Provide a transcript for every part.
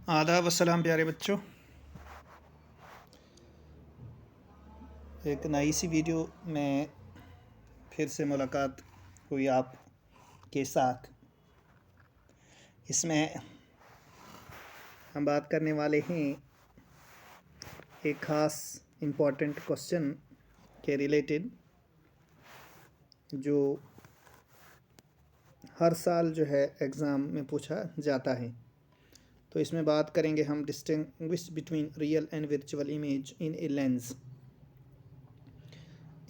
आदाब अस्सलाम प्यारे बच्चों। एक नई सी वीडियो में फिर से मुलाकात हुई आपके साथ। इसमें हम बात करने वाले हैं एक ख़ास इम्पोर्टेंट क्वेश्चन के रिलेटेड जो हर साल जो है एग्ज़ाम में पूछा जाता है। तो इसमें बात करेंगे हम distinguish between real and virtual image in a lens.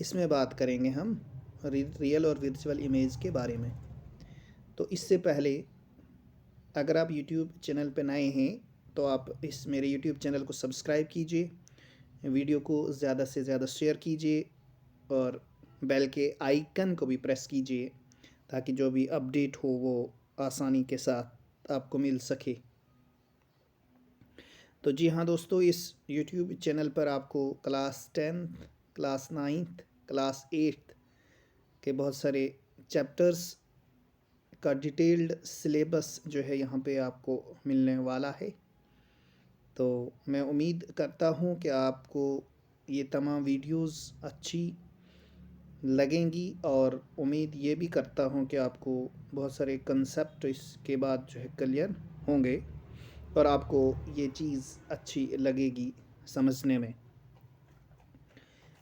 इसमें बात करेंगे हम रियल और वर्चुअल इमेज के बारे में। तो इससे पहले अगर आप YouTube चैनल पर नए हैं तो आप इस मेरे YouTube चैनल को सब्सक्राइब कीजिए, वीडियो को ज़्यादा से ज़्यादा शेयर कीजिए और बेल के आइकन को भी प्रेस कीजिए ताकि जो भी अपडेट हो वो आसानी के साथ आपको मिल सके। तो जी हाँ दोस्तों, इस YouTube चैनल पर आपको class 10th, class 9th, class 8th के बहुत सारे चैप्टर्स का डिटेल्ड सिलेबस जो है यहाँ पे आपको मिलने वाला है। तो मैं उम्मीद करता हूँ कि आपको ये तमाम वीडियोस अच्छी लगेंगी और उम्मीद ये भी करता हूँ कि आपको बहुत सारे कंसेप्ट इसके बाद जो है क्लियर होंगे और आपको ये चीज़ अच्छी लगेगी समझने में।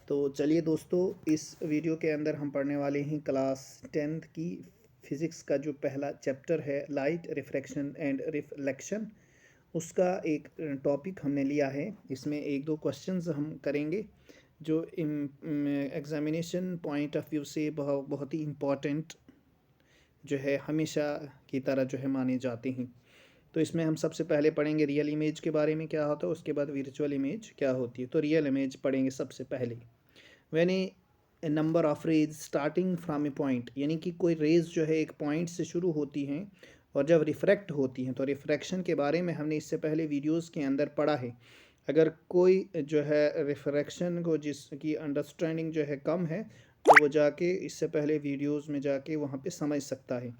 तो चलिए दोस्तों, इस वीडियो के अंदर हम पढ़ने वाले हैं क्लास 10th की फ़िज़िक्स का जो पहला चैप्टर है लाइट रिफ्रैक्शन एंड रिफ्लेक्शन, उसका एक टॉपिक हमने लिया है। इसमें एक दो क्वेश्चंस हम करेंगे जो एग्ज़ामिनेशन पॉइंट ऑफ व्यू से बहुत ही इम्पॉर्टेंट जो है हमेशा की तरह जो है माने जाते हैं। तो इसमें हम सबसे पहले पढ़ेंगे रियल इमेज के बारे में क्या होता है, उसके बाद वर्चुअल इमेज क्या होती है। तो रियल इमेज पढ़ेंगे सबसे पहले। When a number of rays starting from a point, यानी कि कोई रेज जो है एक पॉइंट से शुरू होती हैं और जब रिफ्रैक्ट होती हैं, तो रिफ्रैक्शन के बारे में हमने इससे पहले वीडियोस के अंदर पढ़ा है। अगर कोई जो है रिफ्रैक्शन को जिसकी अंडरस्टैंडिंग जो है कम है तो वो जाके इससे पहले वीडियोस में जाके वहाँ पे समझ सकता है।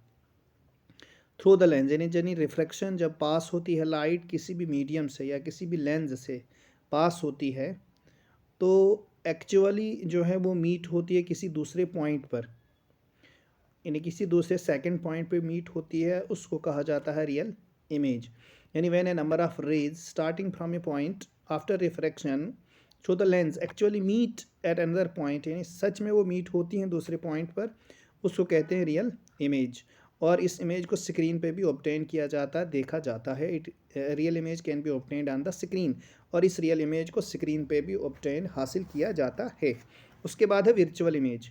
थ्रू द लेंस, यानी रिफ्रैक्शन जब पास होती है, लाइट किसी भी मीडियम से या किसी भी लेंस से पास होती है तो एक्चुअली जो है वो मीट होती है किसी दूसरे पॉइंट पर, यानी किसी दूसरे सेकंड पॉइंट पे मीट होती है, उसको कहा जाता है रियल इमेज। यानी when a number of rays starting from a point after refraction so the lens actually meet at another point, यानी सच में वो मीट होती हैं दूसरे पॉइंट पर, उसको कहते हैं रियल इमेज। और इस इमेज को स्क्रीन पे भी ऑब्टेन किया जाता है, देखा जाता है। It real image can be obtained on the screen, और इस रियल इमेज को स्क्रीन पे भी ऑब्टेन हासिल किया जाता है। उसके बाद है वर्चुअल इमेज।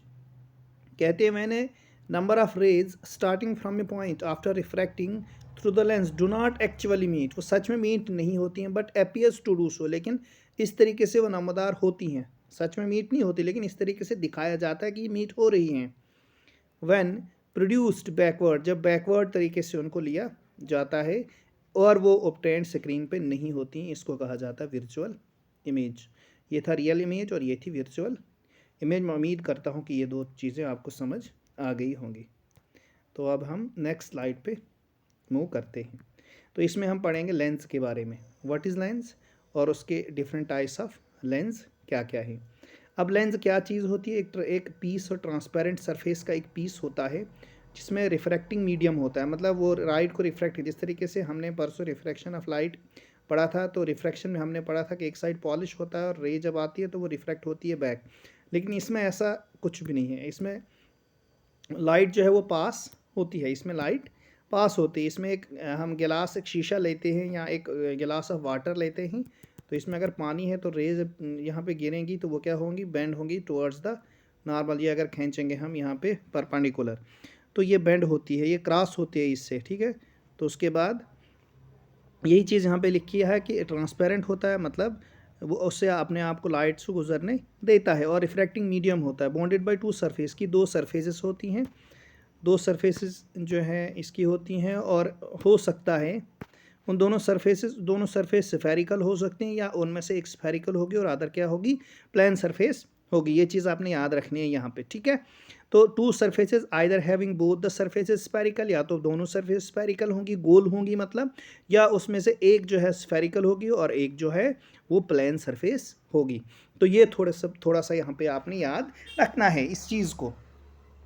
कहते हैं मैंने number of rays starting from a point after refracting through the lens do not actually meet, वो सच में मीट नहीं होती हैं but appears to do so, लेकिन इस तरीके से वो नमदार होती हैं। सच में मीट नहीं होती लेकिन इस तरीके से दिखाया जाता है कि मीट हो रही हैं। व्हेन प्रोड्यूस्ड बैकवर्ड, जब बैकवर्ड तरीके से उनको लिया जाता है और वो ऑब्टेन्ड स्क्रीन पे नहीं होती, इसको कहा जाता है वर्चुअल इमेज। ये था रियल इमेज और ये थी वर्चुअल इमेज। मैं उम्मीद करता हूँ कि ये दो चीज़ें आपको समझ आ गई होंगी। तो अब हम नेक्स्ट स्लाइड पे मूव करते हैं। तो इसमें हम पढ़ेंगे लेंस के बारे में, व्हाट इज़ लेंस और उसके डिफरेंट टाइप्स ऑफ लेंस क्या क्या है। अब लेंस क्या चीज़ होती है, एक पीस और ट्रांसपेरेंट सरफेस का एक पीस होता है जिसमें रिफ्रैक्टिंग मीडियम होता है, मतलब वो लाइट को रिफ्रैक्ट, जिस तरीके से हमने परसों रिफ्रैक्शन ऑफ लाइट पढ़ा था, तो रिफ्रैक्शन में हमने पढ़ा था कि एक साइड पॉलिश होता है और रे जब आती है तो वो रिफ्रैक्ट होती है बैक। लेकिन इसमें ऐसा कुछ भी नहीं है, इसमें लाइट जो है वो पास होती है, इसमें लाइट पास होती है। इसमें एक हम गिलास, एक शीशा लेते हैं या एक गिलास ऑफ वाटर लेते हैं, तो इसमें अगर पानी है तो रेज यहाँ पे गिरेंगी तो वो क्या होंगी, बेंड होंगी टुवर्ड्स द नॉर्मल। ये अगर खींचेंगे हम यहाँ पे परपेंडिकुलर तो ये बेंड होती है, ये क्रॉस होती है इससे, ठीक है। तो उसके बाद यही चीज़ यहाँ पे लिखी है कि ट्रांसपेरेंट होता है, मतलब वो उससे अपने आप को लाइट से गुजरने देता है। और रिफ्रैक्टिंग मीडियम होता है, बॉन्डेड बाय टू सरफेस, की दो सरफेसेस होती हैं, दो सरफेसेस जो हैं इसकी होती हैं। और हो सकता है उन दोनों सरफेस स्फेरिकल हो सकते हैं या उनमें से एक स्फेरिकल होगी और अदर क्या होगी, प्लेन सरफेस होगी। ये चीज़ आपने याद रखनी है यहाँ पे, ठीक है। तो to surfaces either having both the surfaces spherical, या तो दोनों सरफेस स्फेरिकल होंगी, गोल होंगी मतलब, या उसमें से एक जो है स्फेरिकल होगी और एक जो है वो प्लेन सरफेस होगी। तो ये थोड़ा सा यहाँ पे आपने याद रखना है इस चीज़ को।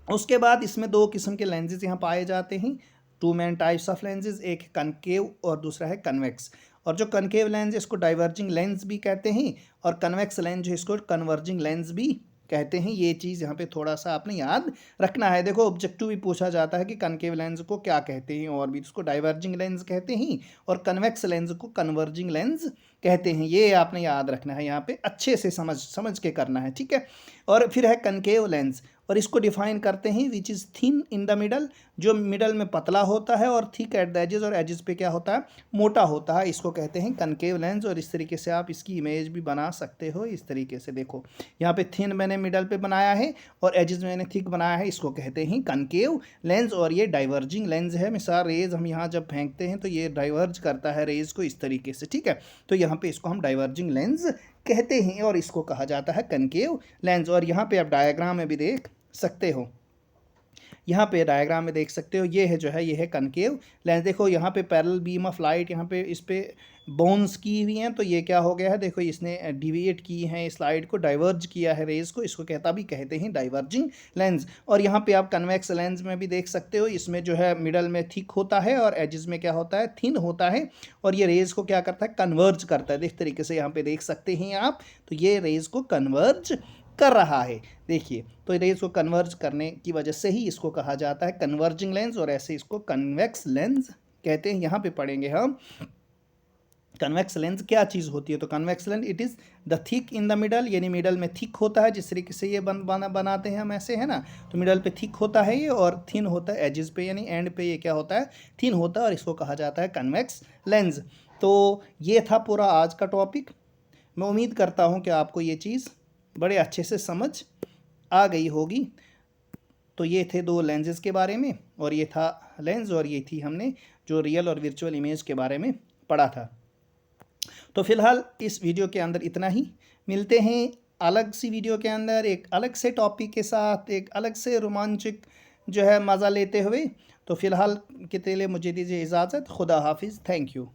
उसके बाद इसमें दो किस्म के लेंसेज यहाँ पाए जाते हैं, two main types of lenses, एक कनकेव और दूसरा है कन्वेक्स। और जो कनकेव लेंस है इसको डाइवर्जिंग लेंस भी कहते हैं, और कन्वेक्स लेंस है इसको कन्वर्जिंग लेंस भी कहते हैं। ये चीज़ यहाँ पे थोड़ा सा आपने याद रखना है। देखो ऑब्जेक्टिव भी पूछा जाता है कि कनकेव लेंस को क्या कहते हैं, और भी उसको डाइवर्जिंग लेंस कहते हैं और कन्वेक्स लेंस को कन्वर्जिंग लेंस कहते हैं। ये आपने याद रखना है, यहाँ पे अच्छे से समझ के करना है, ठीक है। और फिर है कनकेव लेंस, और इसको डिफाइन करते हैं which is thin in the middle, जो मिडल में पतला होता है और थिक एट द एजेस, और एजेस पे क्या होता है, मोटा होता है। इसको कहते हैं कनकेव लेंस। और इस तरीके से आप इसकी इमेज भी बना सकते हो। इस तरीके से देखो, यहाँ पे थिन मैंने मिडल पे बनाया है और एजेस मैंने थिक बनाया है, इसको कहते हैं कनकेव लेंस। और ये डाइवर्जिंग लेंस है। मिसाल रेज हम यहाँ जब फेंकते हैं तो ये डाइवर्ज करता है रेज को इस तरीके से, ठीक है। तो यहाँ पे इसको हम डाइवर्जिंग लेंस कहते हैं और इसको कहा जाता है कनकेव लेंस। और यहाँ पे आप डायग्राम में भी देख सकते हो, यहाँ पे डायग्राम में देख सकते हो, ये है जो है, ये है कनकेव लेंस। देखो यहाँ पे पैरेलल बीम ऑफ लाइट, यहाँ पे इस पे बोन्स की हुई हैं, तो ये क्या हो गया है, देखो इसने डिविएट की है इस लाइट को, डाइवर्ज किया है रेज को, इसको कहते हैं डाइवर्जिंग लेंस। और यहाँ पे आप कन्वेक्स लेंस में भी देख सकते हो, इसमें जो है मिडल में थिक होता है और एजेस में क्या होता है, थिन होता है, और ये रेज को क्या करता है, कन्वर्ज करता है। इस तरीके से यहाँ पे देख सकते हैं आप, तो ये रेज को कन्वर्ज कर रहा है, देखिए। तो रेज को कन्वर्ज करने की वजह से ही इसको कहा जाता है कन्वर्जिंग लेंस, और ऐसे इसको कन्वेक्स लेंस कहते हैं। यहाँ पे पढ़ेंगे हम कन्वेक्स लेंस क्या चीज़ होती है। तो convex lens it is the thick in the middle, यानी मिडल में थिक होता है, जिस तरीके से ये बनाते हैं हम ऐसे, है ना। तो मिडल पे थिक होता है ये, और थिन होता है एजेस पे, यानी एंड पे ये क्या होता है, थिन होता है, और इसको कहा जाता है कन्वेक्स लेंस। तो ये था पूरा आज का टॉपिक। मैं उम्मीद करता हूँ कि आपको ये चीज़ बड़े अच्छे से समझ आ गई होगी। तो ये थे दो लेंसेज के बारे में, और ये था लेंस, और ये थी हमने जो रियल और वर्चुअल इमेज के बारे में पढ़ा था। तो फिलहाल इस वीडियो के अंदर इतना ही। मिलते हैं अलग सी वीडियो के अंदर एक अलग से टॉपिक के साथ, एक अलग से रोमांचक जो है मज़ा लेते हुए। तो फिलहाल के लिए मुझे दीजिए इजाज़त। खुदा हाफिज़। Thank you.